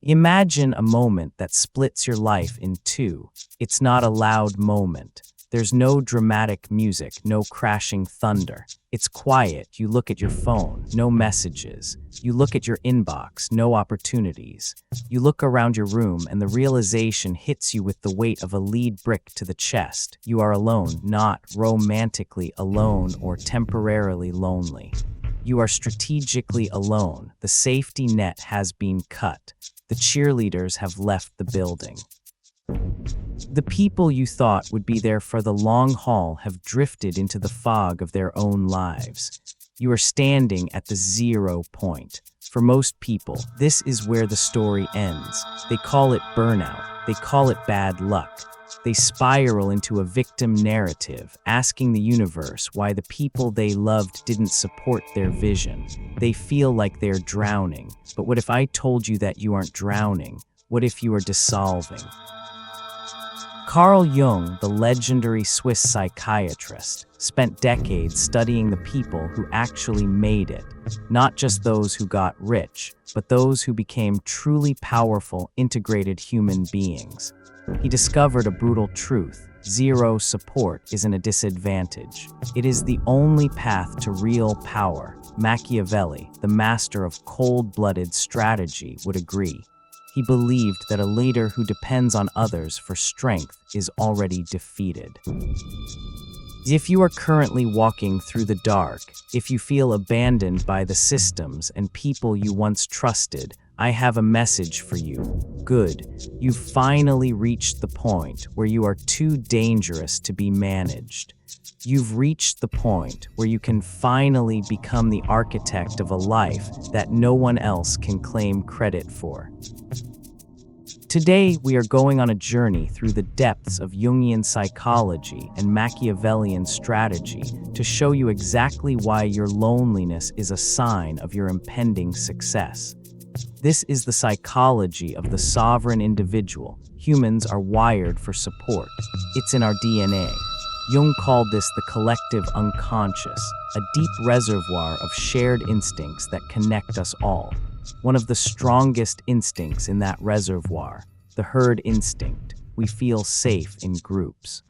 Imagine a moment that splits your life in two. It's not a loud moment. There's no dramatic music, no crashing thunder. It's quiet. You look at your phone, no messages. You look at your inbox, no opportunities. You look around your room and the realization hits you with the weight of a lead brick to the chest. You are alone, not romantically alone or temporarily lonely. You are strategically alone. The safety net has been cut. The cheerleaders have left the building. The people you thought would be there for the long haul have drifted into the fog of their own lives. You are standing at the 0 point. For most people, this is where the story ends. They call it burnout. They call it bad luck. They spiral into a victim narrative, asking the universe why the people they loved didn't support their vision. They feel like they're drowning. But what if I told you that you aren't drowning? What if you are dissolving? Carl Jung, the legendary Swiss psychiatrist, spent decades studying the people who actually made it, not just those who got rich, but those who became truly powerful, integrated human beings. He discovered a brutal truth: zero support isn't a disadvantage. It is the only path to real power. Machiavelli, the master of cold-blooded strategy, would agree. He believed that a leader who depends on others for strength is already defeated. If you are currently walking through the dark, if you feel abandoned by the systems and people you once trusted, I have a message for you. Good. You've finally reached the point where you are too dangerous to be managed. You've reached the point where you can finally become the architect of a life that no one else can claim credit for. Today, we are going on a journey through the depths of Jungian psychology and Machiavellian strategy to show you exactly why your loneliness is a sign of your impending success. This is the psychology of the sovereign individual. Humans are wired for support. It's in our DNA. Jung called this the collective unconscious, a deep reservoir of shared instincts that connect us all. One of the strongest instincts in that reservoir, the herd instinct. We feel safe in groups.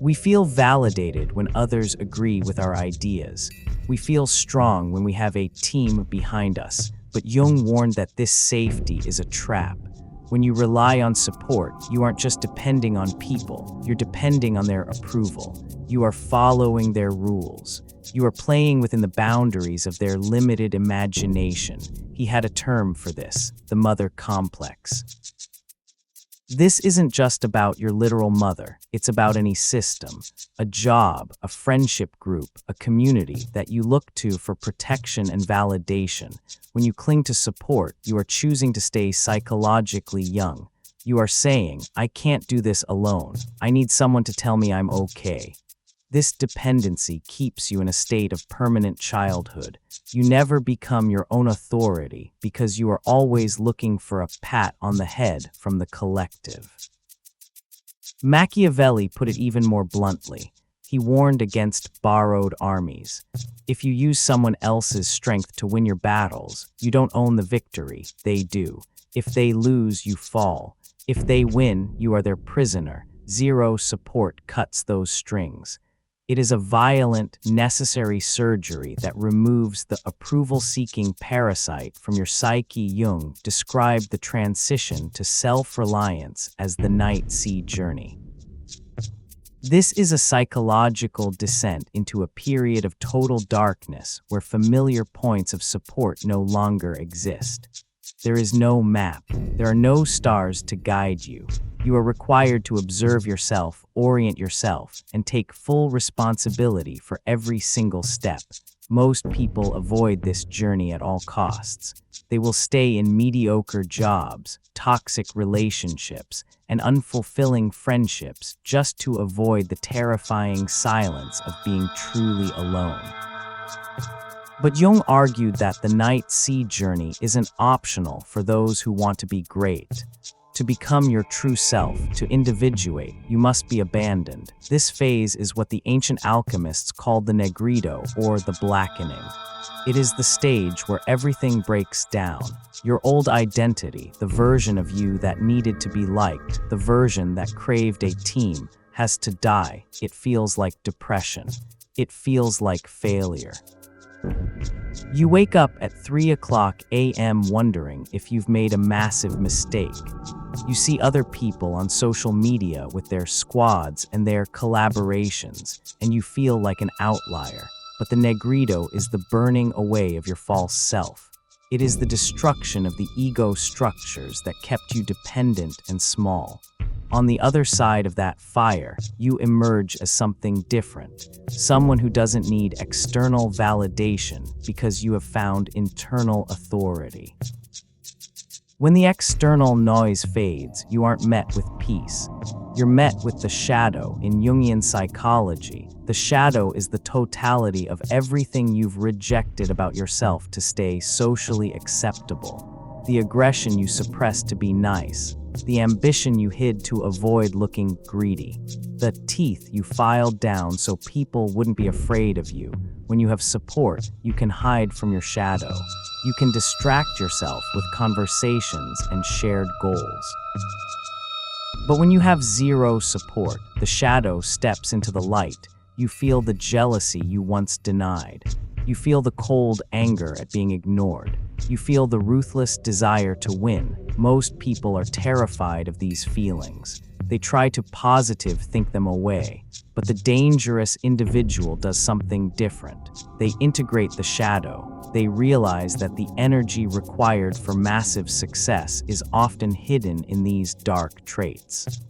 We feel validated when others agree with our ideas. We feel strong when we have a team behind us. But Jung warned that this safety is a trap. When you rely on support, you aren't just depending on people, you're depending on their approval. You are following their rules. You are playing within the boundaries of their limited imagination. He had a term for this: the mother complex. This isn't just about your literal mother. It's about any system, a job, a friendship group, a community that you look to for protection and validation. When you cling to support, you are choosing to stay psychologically young. You are saying, I can't do this alone. I need someone to tell me I'm okay. This dependency keeps you in a state of permanent childhood. You never become your own authority because you are always looking for a pat on the head from the collective. Machiavelli put it even more bluntly. He warned against borrowed armies. If you use someone else's strength to win your battles, you don't own the victory, they do. If they lose, you fall. If they win, you are their prisoner. Zero support cuts those strings. It is a violent, necessary surgery that removes the approval-seeking parasite from your psyche. Jung described the transition to self-reliance as the night sea journey. This is a psychological descent into a period of total darkness where familiar points of support no longer exist. There is no map. There are no stars to guide you. You are required to observe yourself, orient yourself, and take full responsibility for every single step. Most people avoid this journey at all costs. They will stay in mediocre jobs, toxic relationships, and unfulfilling friendships just to avoid the terrifying silence of being truly alone. But Jung argued that the night sea journey isn't optional for those who want to be great. To become your true self, to individuate, you must be abandoned. This phase is what the ancient alchemists called the negrito, or the blackening. It is the stage where everything breaks down. Your old identity, the version of you that needed to be liked, the version that craved a team, has to die. It feels like depression. It feels like failure. You wake up at 3 a.m. wondering if you've made a massive mistake. You see other people on social media with their squads and their collaborations, and you feel like an outlier. But the negrito is the burning away of your false self. It is the destruction of the ego structures that kept you dependent and small. On the other side of that fire, you emerge as something different, someone who doesn't need external validation because you have found internal authority. When the external noise fades, you aren't met with peace. You're met with the shadow. In Jungian psychology, the shadow is the totality of everything you've rejected about yourself to stay socially acceptable. The aggression you suppressed to be nice. The ambition you hid to avoid looking greedy. The teeth you filed down so people wouldn't be afraid of you. When you have support, you can hide from your shadow. You can distract yourself with conversations and shared goals. But when you have zero support, the shadow steps into the light. You feel the jealousy you once denied. You feel the cold anger at being ignored. You feel the ruthless desire to win. Most people are terrified of these feelings. They try to think them away. But the dangerous individual does something different. They integrate the shadow. They realize that the energy required for massive success is often hidden in these dark traits.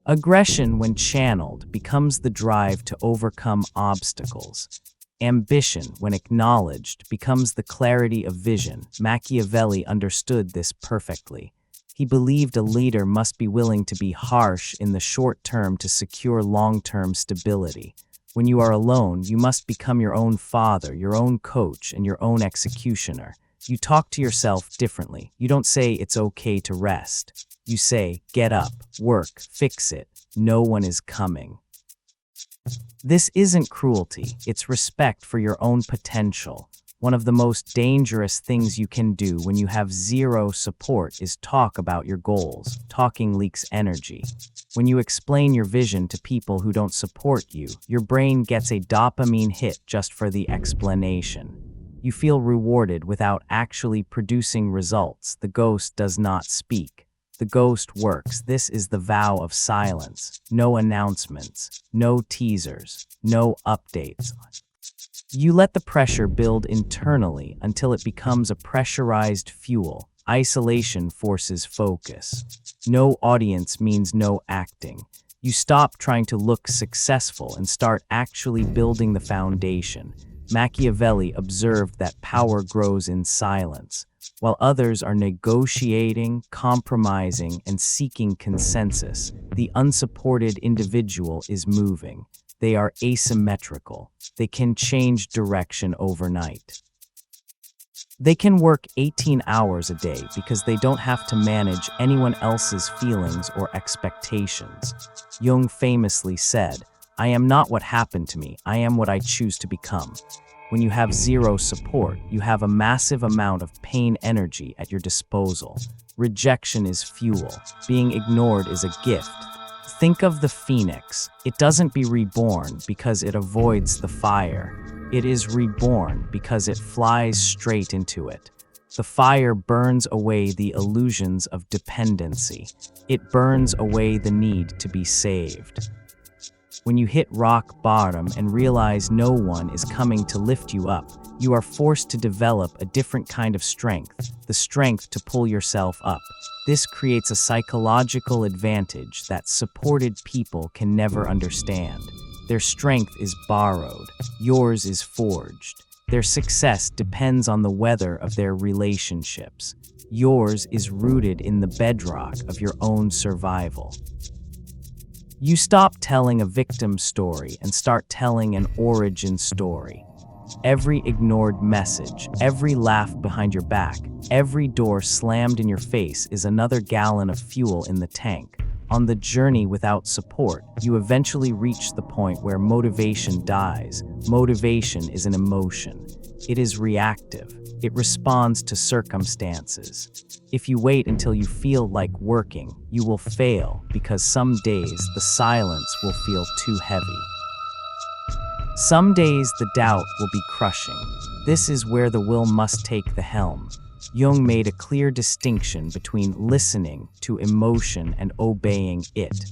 Aggression, when channeled, becomes the drive to overcome obstacles. Ambition, when acknowledged, becomes the clarity of vision. Machiavelli understood this perfectly. He believed a leader must be willing to be harsh in the short term to secure long-term stability. When you are alone, you must become your own father, your own coach, and your own executioner. You talk to yourself differently. You don't say it's okay to rest. You say, get up, work, fix it. No one is coming. This isn't cruelty, it's respect for your own potential. One of the most dangerous things you can do when you have zero support is talk about your goals. Talking leaks energy. When you explain your vision to people who don't support you, your brain gets a dopamine hit just for the explanation. You feel rewarded without actually producing results. The ghost does not speak. The ghost works. This is the vow of silence. No announcements, no teasers, no updates. You let the pressure build internally until it becomes a pressurized fuel. Isolation forces focus. No audience means no acting. You stop trying to look successful and start actually building the foundation. Machiavelli observed that power grows in silence. While others are negotiating, compromising, and seeking consensus, the unsupported individual is moving. They are asymmetrical. They can change direction overnight. They can work 18 hours a day because they don't have to manage anyone else's feelings or expectations. Jung famously said, "I am not what happened to me, I am what I choose to become." When you have zero support, you have a massive amount of pain energy at your disposal. Rejection is fuel. Being ignored is a gift. Think of the phoenix. It doesn't be reborn because it avoids the fire. It is reborn because it flies straight into it. The fire burns away the illusions of dependency. It burns away the need to be saved. When you hit rock bottom and realize no one is coming to lift you up, you are forced to develop a different kind of strength, the strength to pull yourself up. This creates a psychological advantage that supported people can never understand. Their strength is borrowed, yours is forged. Their success depends on the weather of their relationships. Yours is rooted in the bedrock of your own survival. You stop telling a victim story and start telling an origin story. Every ignored message, every laugh behind your back, every door slammed in your face is another gallon of fuel in the tank. On the journey without support, you eventually reach the point where motivation dies. Motivation is an emotion. It is reactive. It responds to circumstances. If you wait until you feel like working, you will fail because some days the silence will feel too heavy. Some days the doubt will be crushing. This is where the will must take the helm. Jung made a clear distinction between listening to emotion and obeying it.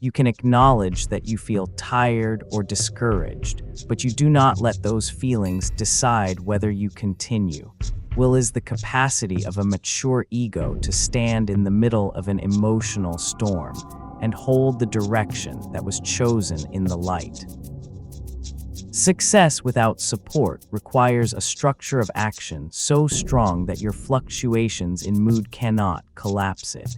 You can acknowledge that you feel tired or discouraged, but you do not let those feelings decide whether you continue. Will is the capacity of a mature ego to stand in the middle of an emotional storm and hold the direction that was chosen in the light. Success without support requires a structure of action so strong that your fluctuations in mood cannot collapse it.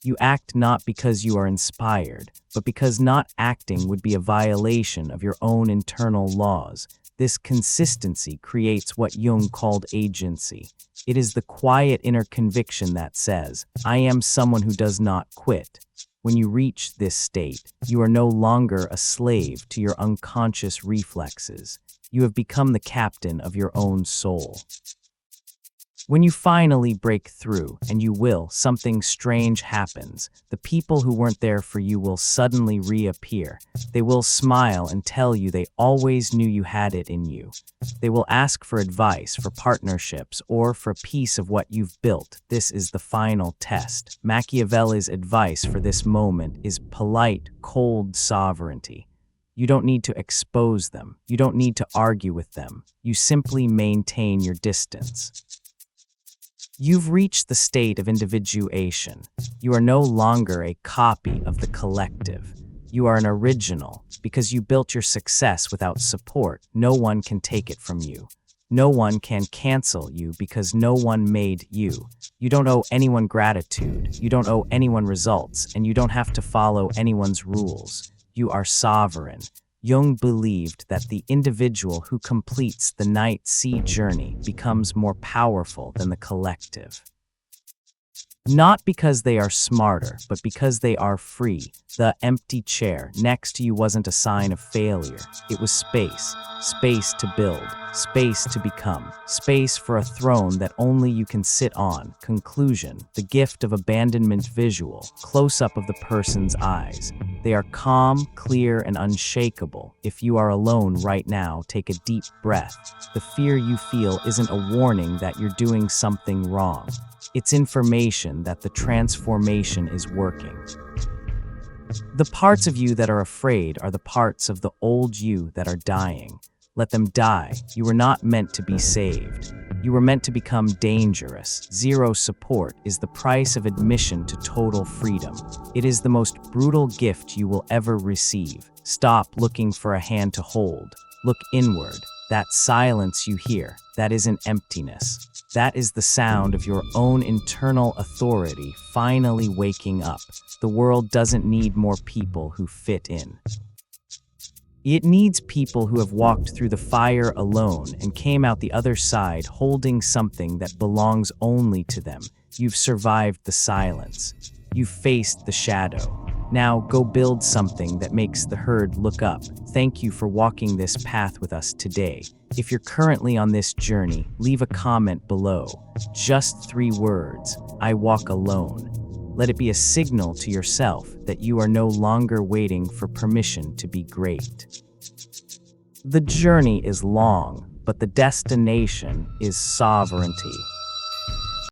You act not because you are inspired, but because not acting would be a violation of your own internal laws. This consistency creates what Jung called agency. It is the quiet inner conviction that says, "I am someone who does not quit." When you reach this state, you are no longer a slave to your unconscious reflexes. You have become the captain of your own soul. When you finally break through, and you will, something strange happens. The people who weren't there for you will suddenly reappear. They will smile and tell you they always knew you had it in you. They will ask for advice, for partnerships, or for a piece of what you've built. This is the final test. Machiavelli's advice for this moment is polite, cold sovereignty. You don't need to expose them. You don't need to argue with them. You simply maintain your distance. You've reached the state of individuation. You are no longer a copy of the collective. You are an original. Because you built your success without support, no one can take it from you. No one can cancel you because no one made you. You don't owe anyone gratitude. You don't owe anyone results, and you don't have to follow anyone's rules. You are sovereign. Jung believed that the individual who completes the night-sea journey becomes more powerful than the collective. Not because they are smarter, but because they are free. The empty chair next to you wasn't a sign of failure. It was space. Space to build. Space to become. Space for a throne that only you can sit on. Conclusion: the gift of abandonment visual. Close-up of the person's eyes. They are calm, clear, and unshakable. If you are alone right now, take a deep breath. The fear you feel isn't a warning that you're doing something wrong. It's information that the transformation is working. The parts of you that are afraid are the parts of the old you that are dying. Let them die. You were not meant to be saved. You were meant to become dangerous. Zero support is the price of admission to total freedom. It is the most brutal gift you will ever receive. Stop looking for a hand to hold. Look inward. That silence you hear, that isn't emptiness. That is the sound of your own internal authority finally waking up. The world doesn't need more people who fit in. It needs people who have walked through the fire alone and came out the other side holding something that belongs only to them. You've survived the silence. You've faced the shadow. Now go build something that makes the herd look up. Thank you for walking this path with us today. If you're currently on this journey, leave a comment below. Just 3 words: I walk alone. Let it be a signal to yourself that you are no longer waiting for permission to be great. The journey is long, but the destination is sovereignty.